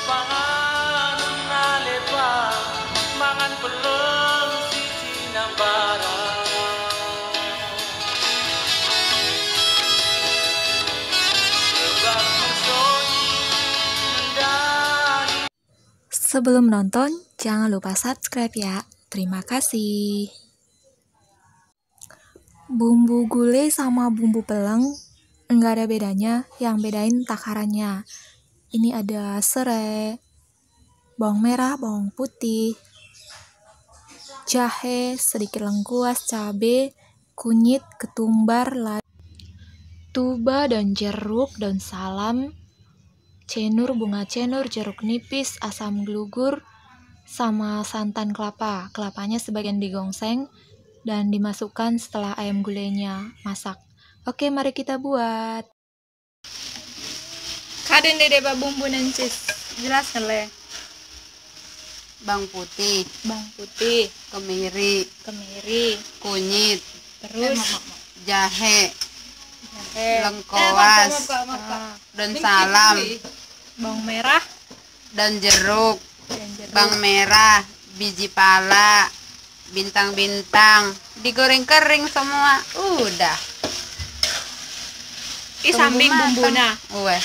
Pangalan na lepa, mangan pelem siji nang barang. Lebak mersoni mendani. Sebelum nonton, jangan lupa subscribe ya. Terima kasih. Bumbu gulai sama bumbu peleng enggak ada bedanya, yang bedain takarannya. Ini ada serai, bawang merah, bawang putih, jahe, sedikit lengkuas, cabai, kunyit, ketumbar, tuba, daun jeruk, daun salam, cenur, bunga cenur, jeruk nipis, asam gelugur, sama santan kelapa. Kelapanya sebagian digongseng dan dimasukkan setelah ayam gulainya masak. Oke, mari kita buat. Kaden dede bumbu nencis. Jelaskan le. Bawang putih, Kemiri, kunyit, terus jahe, lengkoas, daun salam, bawang merah, daun jeruk, bawang merah, biji pala, bintang-bintang, digoreng kering semua. Udah. di samping bumbuna. Uwe.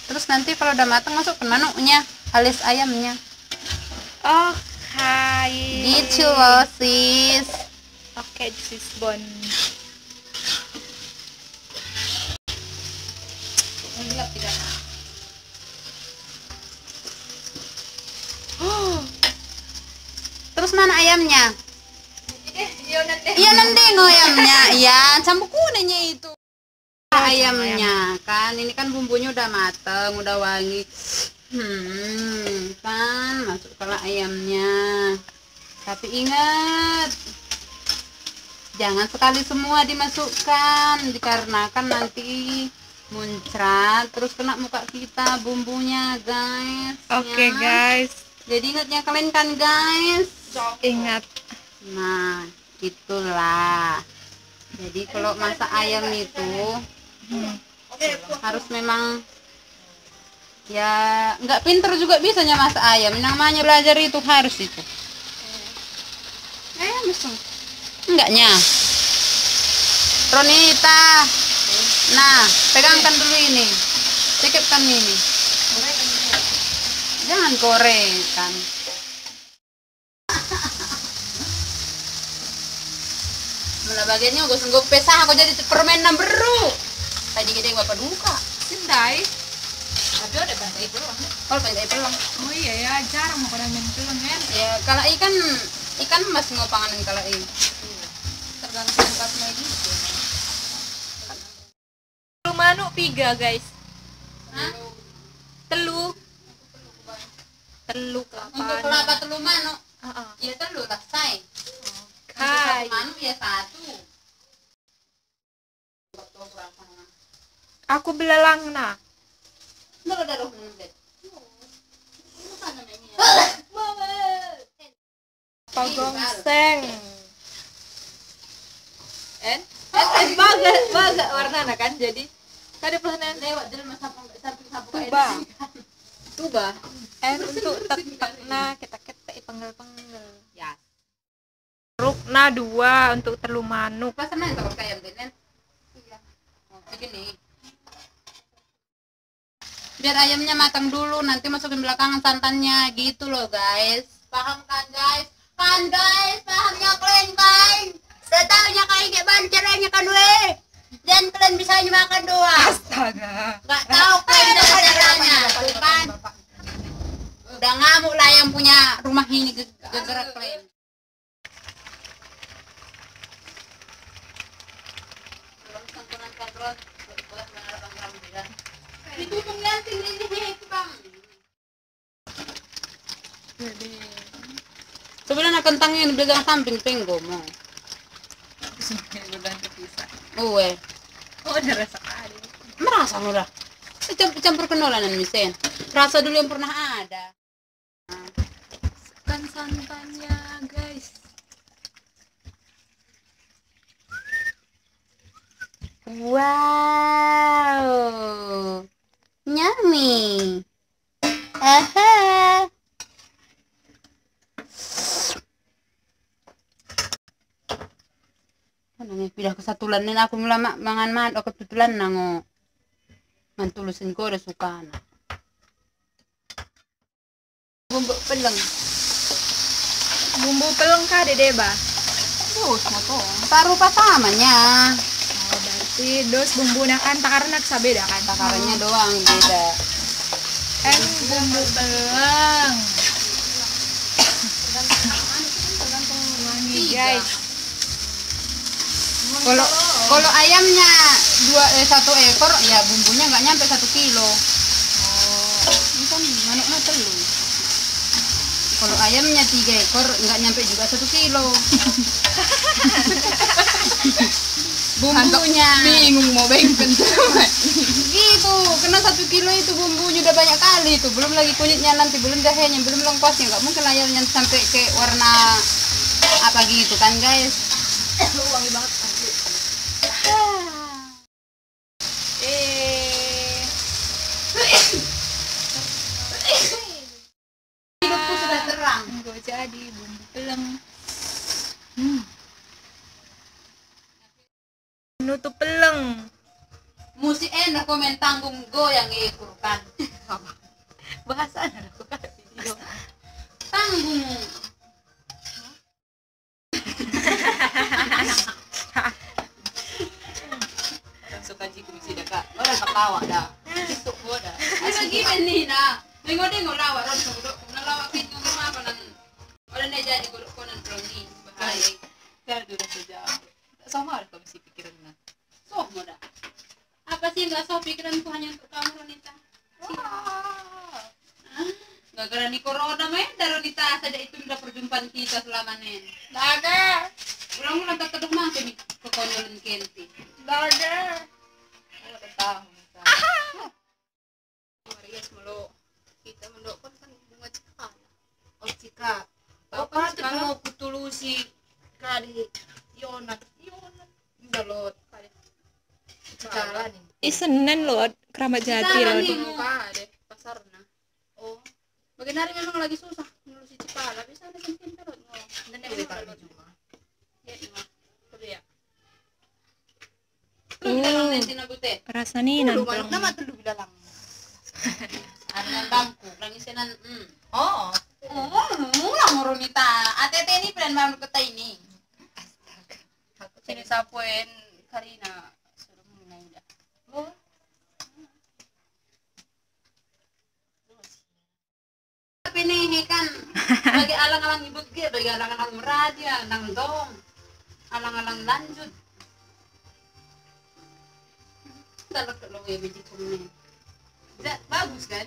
Terus nanti kalau udah matang masukkan manuknya, alias ayamnya. Oke. Gitu loh sis. Oke, sis bon. Terus mana ayamnya? Iya nanti ayamnya. Iya, campur kuningnya itu. Ayamnya kan, ini kan bumbunya udah mateng, udah wangi. Kan masukkan ayamnya. Tapi ingat, jangan sekali semua dimasukkan, dikarenakan nanti muncrat terus kena muka kita bumbunya, guys. Oke, ya. guys. Jadi ingatnya kalian kan, guys. Ingat. Nah, gitulah. Jadi kalau masak ayam itu harus memang ya nggak pinter juga bisanya masak ayam. Namanya belajar itu harus itu. Enggaknya. Ronita. Nah, pegangkan dulu ini. Sikipkan ini. Jangan goreng kan. Mula bagiannya gue sungguh pesah aku jadi permen beru. Tadi gede bapak duka. Sindai. Tapi ada bantai peluang. Kalau bantai peluang. Oh iya ya, jarang mau main film kan. Ya kalau ikan masih ngopanganin kalau ini. Tergantung kasnya gitu. Telu manuk 3, guys. Hah? Telu Untuk kelapa. kelapa telu manuk. Ya telu lah say. Kai. Manuk ya 1. Aku belalang nah. Nggak ada roh mendet. Pagongseng. Baga warna kan jadi kada pelanan Lewat jalan masa sapu tuba. Untuk tekna kita penggel-penggel. Ya. Rukna 2 untuk telu manuk. Pas senang kalau kayak benen. Iya. Oh, begini. Biar ayamnya matang dulu, nanti masukin belakangan santannya gitu loh, guys. Paham kan, guys? Kan, guys? Pahamnya kalian, kan? Setahunya kalian kayak bancaranya kan, weh. Dan kalian bisa makan doang. Astaga. Gak tahu kalian bisa caranya, tuh kan? Udah ngamuk lah yang punya rumah ini gegerak kalian. Itu pengganti ini bang. Sebenarnya kentangnya yang di belakang samping penggo mau. Uwe. Oh, udah rasa kali. Merasa udah. Campur kenolanan misen. Rasa dulu yang pernah ada. Kan santannya, guys. Wow. Yummy. Aha. Nang pindah kesatulan nin aku mula mangan man o ketutulan nango. Mantulusin ko udah suka na. Bumbu peleng. Bumbu peleng kah Dede ba? Terus moto. Taruh patamanya. Oh, berarti dos bumbunya kan takaran sabeda kan? Takarannya doang beda. Kan bumbu peleng. Wangi guys. Kalau ayamnya 1 ekor ya bumbunya nggak nyampe 1 kilo. Ini kan manuknya telur. Kalau ayamnya 3 ekor nggak nyampe juga 1 kilo. Bumbunya bingung mau bengken gitu, karena 1 kilo itu bumbunya udah banyak kali itu, belum lagi kulitnya nanti, belum jahenya, belum lengkuasnya, nggak mungkin ayamnya sampai ke warna apa gitu kan guys. Wangi banget asli. Hidupku sudah terang. Gue jadi bumbu peleng. Nutup peleng. Musik enak komen tanggung goyang ikurkan. Bahasa ada aku kan video. Tanggung. Orang suka jiku mesti dekat. Orang ketawa dah. Itu gua dah. Asal gimana nih nah? Dengo lawak orang duduk. Lawak itu rumah apa nan? Orang dia jadi guru konan pergi bahaya. Kan udah sejam. Tak sama ada mesti pikirannya. Soh moda. Apa sih nggak soh pikiranku hanya untuk kamu Ronita? Gara-gara ni corona Ronita saja itu udah perjumpaan kita selama nen. Daga. Ulang-ulang tak keduk mah ni kekonyolan kenti. Daga. Ada tahu. Marias mulu. Kita mendokon kan bunga cekal. Oh cika. Apa Apa mau kutulusi kali Yonat. Balot kali. Cekala nih. Senen loh, Keramat Jati loh. Muka deh pasarna. Oh. Bagian hari memang lagi susah ngelusi cipala, bisa ada yang pintar ngomong. Dan yang Boleh kalau kali juga. ya ini mah. Tuh ya. Oh. Tuh dalam nentina bute. Rasanya Dulu nantang. nama dulu bilang. Anan bangku, lagi senan. Oh. Mula Ronita. ATT ini plan baru kota ini. Aku Sini sapuin Karina suruh mulai dah. Oh. Tapi nih kan bagi alang-alang ibut ge, bagi alang-alang meraja, nang dong. Alang-alang lanjut. Talak kalau ya biji kuning. Bagus kan?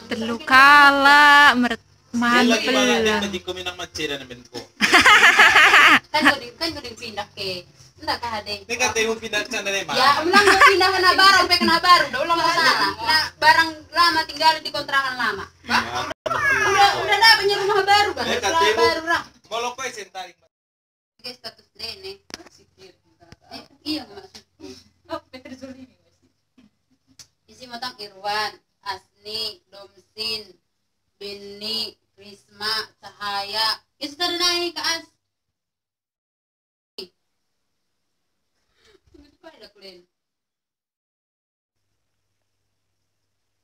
Telu kala Dia lagi bala dia mantep. bagi ko minang matsira na ko. Kan guding pindah ke. Enggak kah ade. Teka tayo mo pinagsan na naman. Ya, ulang mau pindah ke Nabaru, sampai ke Nabaru, udah ulang ke sana. Nah, barang lama tinggal di kontrakan lama. Udah ada punya rumah baru kan? Eh, Rumah katanya baru lah. Molokoy sentarik. Guys, status dene. Iya maksudku. Oh, Peter Zolini masih. Isi matang Irwan, Asni, Domsin, Beni, Risma, Cahaya. Itu ternai ke As.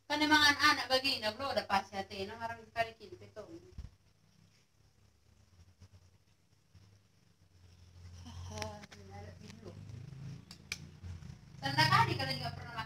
Kan emang anak-anak begini, belum ada pasti hati, orang sekali cinta itu. Tanda kali kalau nggak pernah